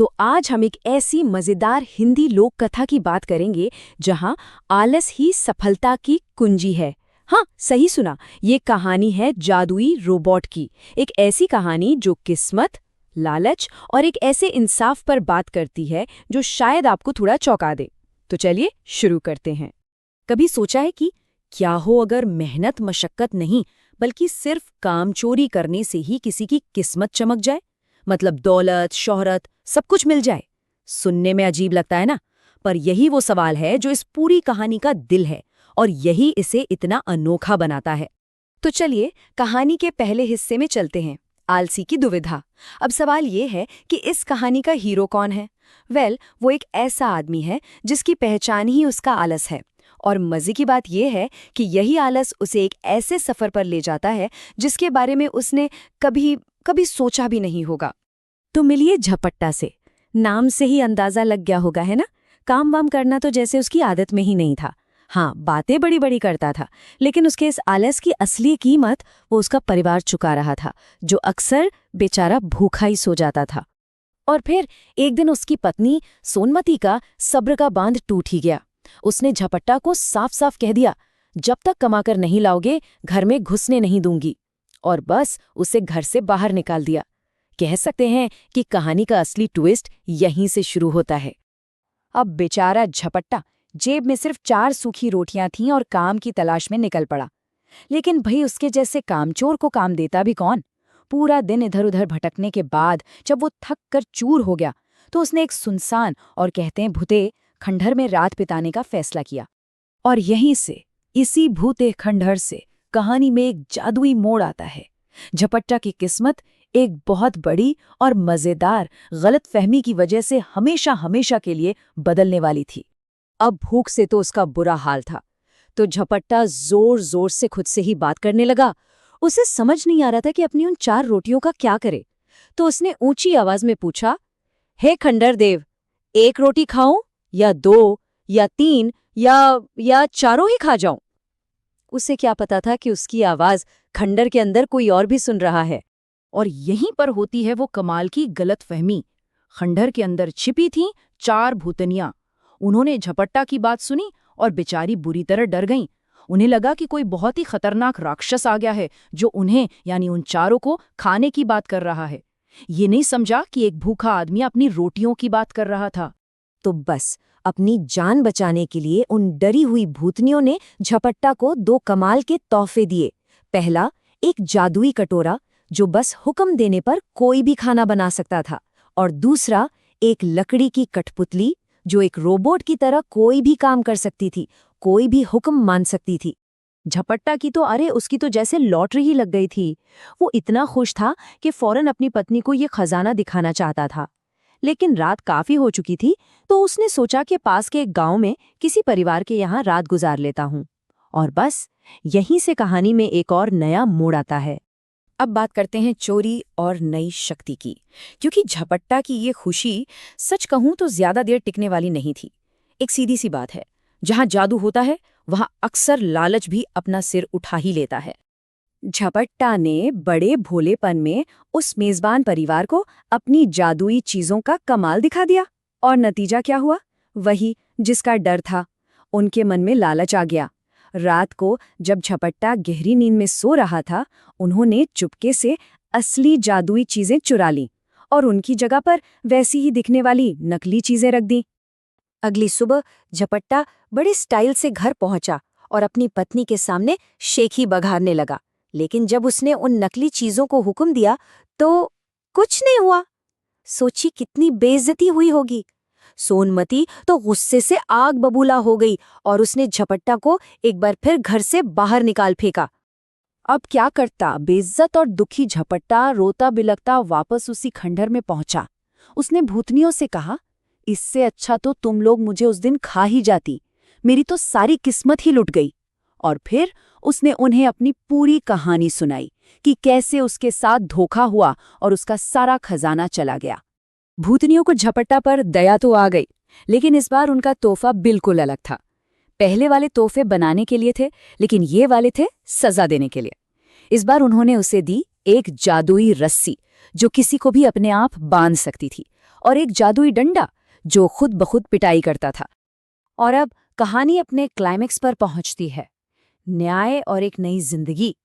तो आज हम एक ऐसी मजेदार हिंदी लोक कथा की बात करेंगे जहां आलस ही सफलता की कुंजी है। हाँ, सही सुना, ये कहानी है जादुई रोबोट की। एक ऐसी कहानी जो किस्मत, लालच और एक ऐसे इंसाफ पर बात करती है जो शायद आपको थोड़ा चौंका दे। तो चलिए शुरू करते हैं। कभी सोचा है कि क्या हो अगर मेहनत मशक्कत नहीं बल्कि सिर्फ काम चोरी करने से ही किसी की किस्मत चमक जाए? मतलब दौलत, शोहरत, सब कुछ मिल जाए। सुनने में अजीब लगता है ना, पर यही वो सवाल है जो इस पूरी कहानी का दिल है और यही इसे इतना अनोखा बनाता है। तो चलिए कहानी के पहले हिस्से में चलते हैं, आलसी की दुविधा। अब सवाल ये है कि इस कहानी का हीरो कौन है? वो एक ऐसा आदमी है जिसकी पहचान ही उसका आलस है। और मजे की बात यह है कि यही आलस उसे एक ऐसे सफर पर ले जाता है जिसके बारे में उसने कभी कभी सोचा भी नहीं होगा। तो मिलिए झपट्टा से। नाम से ही अंदाजा लग गया होगा, है ना? काम वाम करना तो जैसे उसकी आदत में ही नहीं था। हाँ, बातें बड़ी बड़ी करता था, लेकिन उसके इस आलस की असली कीमत वो उसका परिवार चुका रहा था, जो अक्सर बेचारा भूखा ही सो जाता था। और फिर एक दिन उसकी पत्नी सोनमती का सब्र का बांध टूट ही गया। उसने झपट्टा को साफ साफ कह दिया, जब तक कमाकर नहीं लाओगे घर में घुसने नहीं दूंगी। और बस उसे घर से बाहर निकाल दिया। कह सकते हैं कि कहानी का असली ट्विस्ट यहीं से शुरू होता है। अब बेचारा झपट्टा जेब में सिर्फ 4 सूखी रोटियां थीं और काम की तलाश में निकल पड़ा। लेकिन भाई उसके जैसे कामचोर को काम देता भी कौन? पूरा दिन इधर उधर भटकने के बाद जब वो थक कर चूर हो गया तो उसने एक सुनसान और कहते हैं भूते खंडहर में रात बिताने का फैसला किया। और यहीं से, इसी भूते खंडहर से कहानी में एक जादुई मोड़ आता है। झपट्टा की किस्मत एक बहुत बड़ी और मजेदार गलतफहमी की वजह से हमेशा हमेशा के लिए बदलने वाली थी। अब भूख से तो उसका बुरा हाल था, तो झपट्टा जोर जोर से खुद से ही बात करने लगा। उसे समझ नहीं आ रहा था कि अपनी उन 4 रोटियों का क्या करे। तो उसने ऊंची आवाज में पूछा, हे खंडहर देव, 1 रोटी खाऊं या 2 या 3 या चारों ही खा जाऊं? उसे क्या पता था कि उसकी आवाज खंडहर के अंदर कोई और भी सुन रहा है। और यहीं पर होती है वो कमाल की गलतफहमी। खंडहर के अंदर छिपी थीं 4 भूतनियां। उन्होंने झपट्टा की बात सुनी और बेचारी बुरी तरह डर गईं। उन्हें लगा कि कोई बहुत ही खतरनाक राक्षस आ गया है जो उन्हें यानी उन चारों को खाने की बात कर रहा है। ये नहीं समझा कि एक भूखा आदमी अपनी रोटियों की बात कर रहा था। तो बस अपनी जान बचाने के लिए उन डरी हुई भूतनियों ने झपट्टा को 2 कमाल के तोहफे दिए। पहला, एक जादुई कटोरा जो बस हुक्म देने पर कोई भी खाना बना सकता था, और दूसरा एक लकड़ी की कठपुतली जो एक रोबोट की तरह कोई भी काम कर सकती थी, कोई भी हुक्म मान सकती थी। झपट्टा की तो उसकी तो जैसे लॉटरी ही लग गई थी। वो इतना खुश था कि फौरन अपनी पत्नी को ये खजाना दिखाना चाहता था। लेकिन रात काफी हो चुकी थी, तो उसने सोचा कि पास के एक गांव में किसी परिवार के यहाँ रात गुजार लेता हूँ। और बस यहीं से कहानी में एक और नया मोड़ आता है। अब बात करते हैं चोरी और नई शक्ति की, क्योंकि झपट्टा की ये खुशी सच कहूं तो ज्यादा देर टिकने वाली नहीं थी। एक सीधी सी बात है, जहां जादू होता है वहां अक्सर लालच भी अपना सिर उठा ही लेता है। झपट्टा ने बड़े भोलेपन में उस मेजबान परिवार को अपनी जादुई चीजों का कमाल दिखा दिया, और नतीजा क्या हुआ? वही जिसका डर था। उनके मन में लालच आ गया। रात को जब झपट्टा गहरी नींद में सो रहा था, उन्होंने चुपके से असली जादुई चीजें चुरा लीं और उनकी जगह पर वैसी ही दिखने वाली नकली चीजें रख दी। अगली सुबह झपट्टा बड़े स्टाइल से घर पहुंचा और अपनी पत्नी के सामने शेखी बघारने लगा। लेकिन जब उसने उन नकली चीजों को हुक्म दिया तो कुछ नहीं हुआ। सोची कितनी बेइज्जती हुई होगी। सोनमती तो गुस्से से आग बबूला हो गई और उसने झपट्टा को एक बार फिर घर से बाहर निकाल फेंका। अब क्या करता? बेइज्जत और दुखी झपट्टा रोता बिलखता वापस उसी खंडहर में पहुंचा। उसने भूतनियों से कहा, इससे अच्छा तो तुम लोग मुझे उस दिन खा ही जाती, मेरी तो सारी किस्मत ही लुट गई। और फिर उसने उन्हें अपनी पूरी कहानी सुनाई कि कैसे उसके साथ धोखा हुआ और उसका सारा खजाना चला गया। भूतनियों को झपट्टा पर दया तो आ गई, लेकिन इस बार उनका तोहफा बिल्कुल अलग था। पहले वाले तोहफे बनाने के लिए थे, लेकिन ये वाले थे सजा देने के लिए। इस बार उन्होंने उसे दी एक जादुई रस्सी जो किसी को भी अपने आप बांध सकती थी, और एक जादुई डंडा जो खुद ब खुद पिटाई करता था। और अब कहानी अपने क्लाइमेक्स पर पहुंचती है। न्याय और एक नई जिंदगी।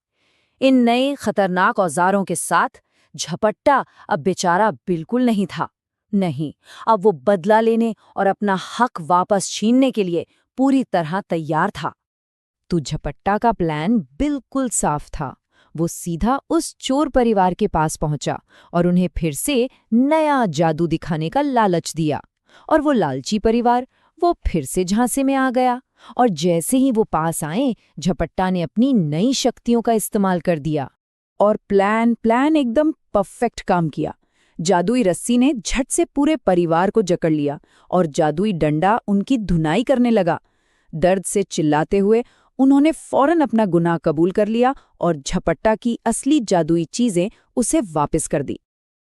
इन नए खतरनाक औजारों के साथ झपट्टा अब बेचारा बिल्कुल नहीं था। नहीं, अब वो बदला लेने और अपना हक वापस छीनने के लिए पूरी तरह तैयार था। तो झपट्टा का प्लान बिल्कुल साफ था। वो सीधा उस चोर परिवार के पास पहुंचा और उन्हें फिर से नया जादू दिखाने का लालच दिया। और वो लालची परिवार वो फिर से झांसे में आ गया। और जैसे ही वो पास आए, झपट्टा ने अपनी नई शक्तियों का इस्तेमाल कर दिया और प्लान एकदम परफेक्ट काम किया। जादुई रस्सी ने झट से पूरे परिवार को जकड़ लिया और जादुई डंडा उनकी धुनाई करने लगा। दर्द से चिल्लाते हुए उन्होंने फौरन अपना गुनाह कबूल कर लिया और झपट्टा की असली जादुई चीजें उसे वापस कर दी।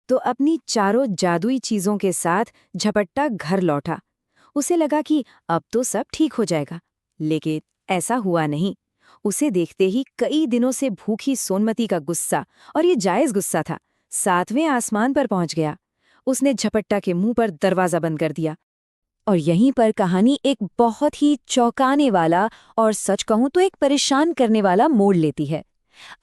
तो अपनी चारों जादुई चीजों के साथ झपट्टा घर लौटा। उसे लगा कि अब तो सब ठीक हो जाएगा, लेकिन ऐसा हुआ नहीं। उसे देखते ही कई दिनों से भूखी सोनमती का गुस्सा, और ये जायज गुस्सा था, 7वें आसमान पर पहुंच गया। उसने झपट्टा के मुंह पर दरवाजा बंद कर दिया। और यहीं पर कहानी एक बहुत ही चौंकाने वाला और सच कहूं तो एक परेशान करने वाला मोड़ लेती है।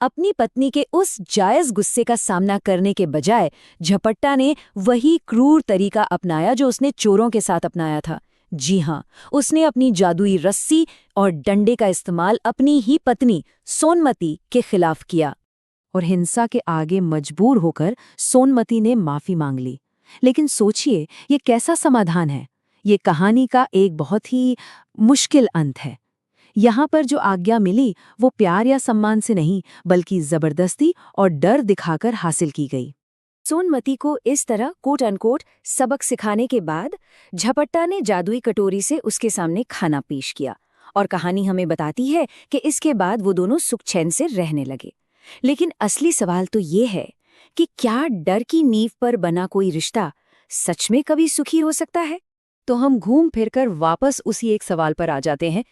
अपनी पत्नी के उस जायज गुस्से का सामना करने के बजाय झपट्टा ने वही क्रूर तरीका अपनाया जो उसने चोरों के साथ अपनाया था। जी हाँ, उसने अपनी जादुई रस्सी और डंडे का इस्तेमाल अपनी ही पत्नी सोनमती के खिलाफ किया। और हिंसा के आगे मजबूर होकर सोनमती ने माफी मांग ली। लेकिन सोचिए, ये कैसा समाधान है। ये कहानी का एक बहुत ही मुश्किल अंत है। यहाँ पर जो आज्ञा मिली वो प्यार या सम्मान से नहीं, बल्कि जबरदस्ती और डर दिखाकर हासिल की गई। सोनमती को इस तरह कोट अनकोट सबक सिखाने के बाद झपट्टा ने जादुई कटोरी से उसके सामने खाना पेश किया। और कहानी हमें बताती है कि इसके बाद वो दोनों सुख चैन से रहने लगे। लेकिन असली सवाल तो ये है कि क्या डर की नींव पर बना कोई रिश्ता सच में कभी सुखी हो सकता है? तो हम घूम फिरकर वापस उसी एक सवाल पर आ जाते हैं